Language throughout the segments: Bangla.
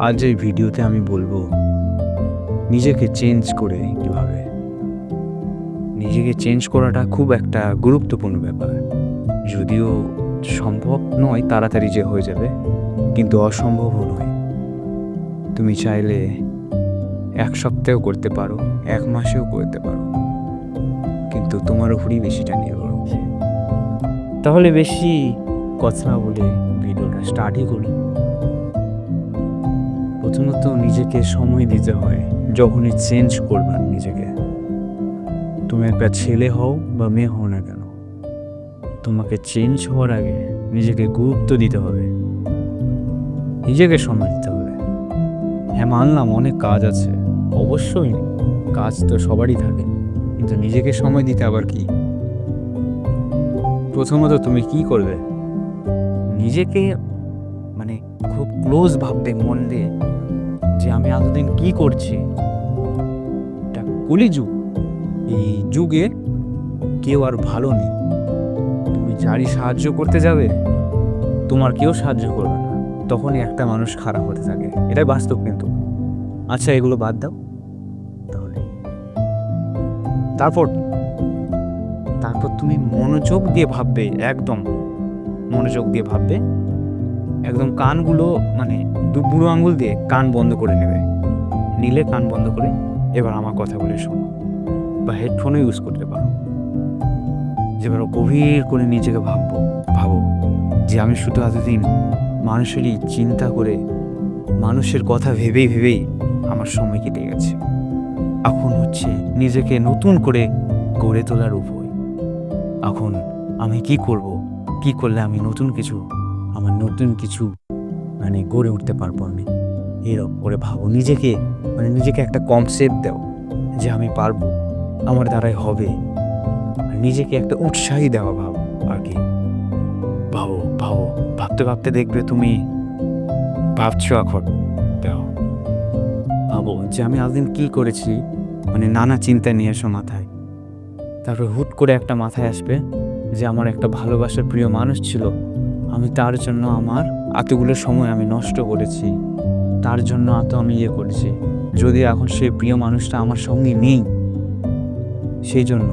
আজ এই ভিডিওতে আমি বলবো নিজেকে চেঞ্জ করে কীভাবে। নিজেকে চেঞ্জ করাটা খুব একটা গুরুত্বপূর্ণ ব্যাপার, যদিও সম্ভব নয় তাড়াতাড়ি যে হয়ে যাবে, কিন্তু অসম্ভবও নয়। তুমি চাইলে 1 সপ্তাহেও করতে পারো, 1 মাসেও করতে পারো, কিন্তু তোমার উপরই বেশিটা নির্ভর করছে। তাহলে বেশি কথা না বলে ভিডিওটা স্টার্টই করি। প্রথমত নিজেকে সময় দিতে হয়। যখনই চেঞ্জ করবেন নিজেকে, তুমি একটা ছেলে হও বা মেয়ে হও না কেন, তোমাকে চেঞ্জ হওয়ার আগে নিজেকে গুরুত্ব দিতে হবে, নিজেকে সময় দিতে হবে। হ্যাঁ, মানলাম অনেক কাজ আছে, অবশ্যই কাজ তো সবারই থাকে, কিন্তু নিজেকে সময় দিতে আবার কি। প্রথমত তুমি কি করবে, নিজেকে খুব ক্লোজ ভাববে মন দিয়ে যে আমি এতদিন কি করছি। এটা কলিযুগ, এই যুগে কেউ আর ভালো নেই। তুমি যারই সাহায্য করতে যাবে, তোমার কেউ সাহায্য করবে না, তখনই একটা মানুষ খারাপ হতে থাকে। এটাই বাস্তব। কিন্তু আচ্ছা, এগুলো বাদ দাও তাহলে। তারপর তুমি মনোযোগ দিয়ে ভাববে, একদম মনোযোগ দিয়ে ভাববে, একদম কানগুলো বুড়ো আঙুল দিয়ে কান বন্ধ করে নিলে কান বন্ধ করে এবার আমার কথা বলে শোনো, বা হেডফোনও ইউজ করতে পারো। যেবার গভীর করে নিজেকে ভাবো যে আমি শুধু এতদিন মানুষেরই চিন্তা করে, মানুষের কথা ভেবেই আমার সময় কেটে গেছে। এখন হচ্ছে নিজেকে নতুন করে গড়ে তোলার উপায়। এখন আমি কি করব, কি করলে আমি নতুন কিছু গড়ে উঠতে পারবো। আমি এরকম করে ভাবো, নিজেকে একটা কনসেপ্ট দাও যে আমি পারবো, আমার দ্বারাই হবে। নিজেকে একটা উৎসাহী দেওয়া ভাবো আর কি। ভাবো ভাবতে দেখবে তুমি ভাবছো। এখন ভাবো যে আমি এতদিন কি করেছি, নানা চিন্তা নিয়ে এসো মাথায়। তারপর হুট করে একটা মাথায় আসবে যে আমার একটা ভালোবাসার প্রিয় মানুষ ছিল, আমি তার জন্য আমার এতগুলো সময় আমি নষ্ট করেছি, তার জন্য আমি করেছি। যদি এখন সেই প্রিয় মানুষটা আমার সঙ্গে নেই, সেই জন্য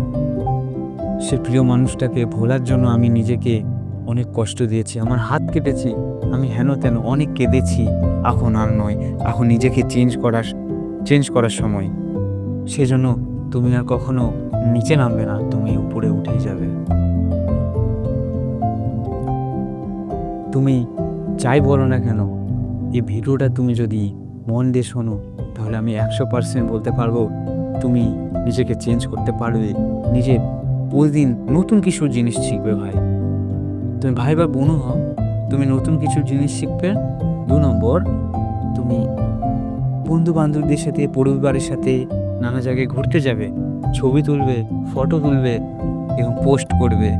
সে প্রিয় মানুষটাকে ভোলার জন্য আমি নিজেকে অনেক কষ্ট দিয়েছি, আমার হাত কেটেছি, আমি হেন তেন অনেক কেঁদেছি। এখন আর নয়, এখন নিজেকে চেঞ্জ করার সময়। সেই জন্য তুমি আর কখনো নিচে নামবে না, তুমি উপরে উঠেই যাবে। তুমি যাই বলো না কেন, এই ভিডিওটা তুমি যদি মন দিয়ে শোনো, তাহলে আমি 100% বলতে পারবো তুমি নিজেকে চেঞ্জ করতে পারবে। নিজে প্রতিদিন নতুন কিছু জিনিস শিখবে। ভাই, তুমি ভাই বা বোনও হও, তুমি নতুন কিছু জিনিস শিখবে। 2 নম্বর, তুমি বন্ধু বান্ধবদের সাথে, পরিবারের সাথে নানা জায়গায় ঘুরতে যাবে, ছবি তুলবে, ফটো তুলবে এবং পোস্ট করবে,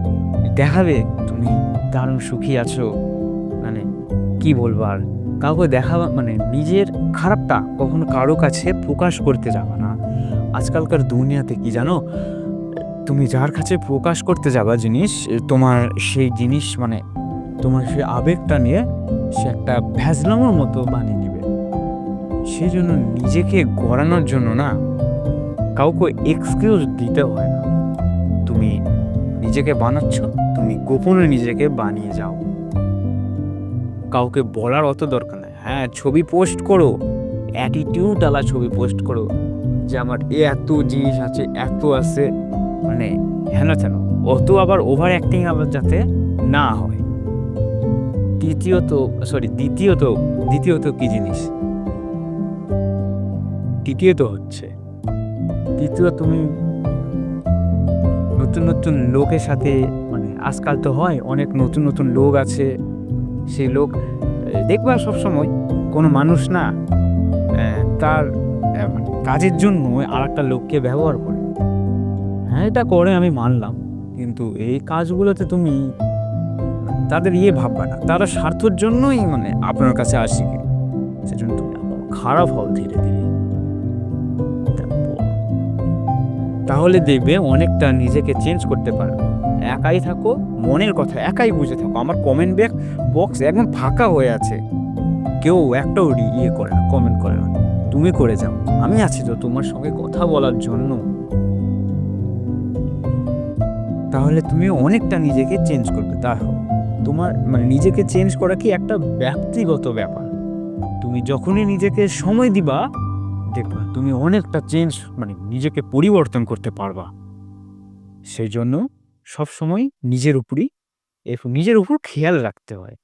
দেখাবে তুমি দারুণ সুখী আছো। কি বলবো আর, কাউকে নিজের খারাপটা কখনো কারো কাছে প্রকাশ করতে যাবে না। আজকালকার দুনিয়াতে কি জানো, তুমি যার কাছে প্রকাশ করতে যাবা জিনিস, তোমার সেই জিনিস তোমার সেই আবেগটা নিয়ে সে একটা ভ্যাজলামোর মতো বানিয়ে নেবে। সেই জন্য নিজেকে গড়ানোর জন্য না কাউকে এক্সকিউজ দিতে হয় না। তুমি নিজেকে বানাচ্ছ, তুমি গোপনে নিজেকে বানিয়ে যাও, কাউকে বলার অত দরকার নেই। হ্যাঁ, ছবি পোস্ট করো, অ্যাটিটিউড আলা ছবি পোস্ট করো যে আমার এত জিনিস আছে, এত আছে, হেন তেন, অত আবার ওভার অ্যাক্টিং আবার যাতে না হয়। দ্বিতীয়ত কি জিনিস, দ্বিতীয় তুমি নতুন লোকের সাথে, আজকাল তো হয় অনেক নতুন লোক আছে, সেই লোক দেখবা সবসময় কোনো মানুষ না তার কাজের জন্য আর একটা লোককে ব্যবহার করে। হ্যাঁ, এটা করে, আমি মানলাম, কিন্তু এই কাজগুলোতে তুমি তাদের ভাববা না, তারা স্বার্থের জন্যই আপনার কাছে আসি। সেজন্য তুমি খারাপ হও ধীরে ধীরে। তাহলে দেখবে অনেকটা নিজেকে চেঞ্জ করতে পারবে। একাই থাকো, মনের কথা একাই বুঝে থাকো। আমার কমেন্ট বক্স একদম ফাঁকা হয়ে আছে, কেউ একটাও ইয়ে করে না, কমেন্ট করে না। তুমি করে যাও, আমি আছি তো তোমার সঙ্গে কথা বলার জন্য। তাহলে তুমি অনেকটা নিজেকে চেঞ্জ করবে। দেখো, তোমার মানে নিজেকে চেঞ্জ করা কি একটা ব্যক্তিগত ব্যাপার। তুমি যখনই নিজেকে সময় দিবা, দেখবা তুমি অনেকটা চেঞ্জ মানে নিজেকে পরিবর্তন করতে পারবা। সেই জন্য সবসময় নিজের উপর খেয়াল রাখতে হয়।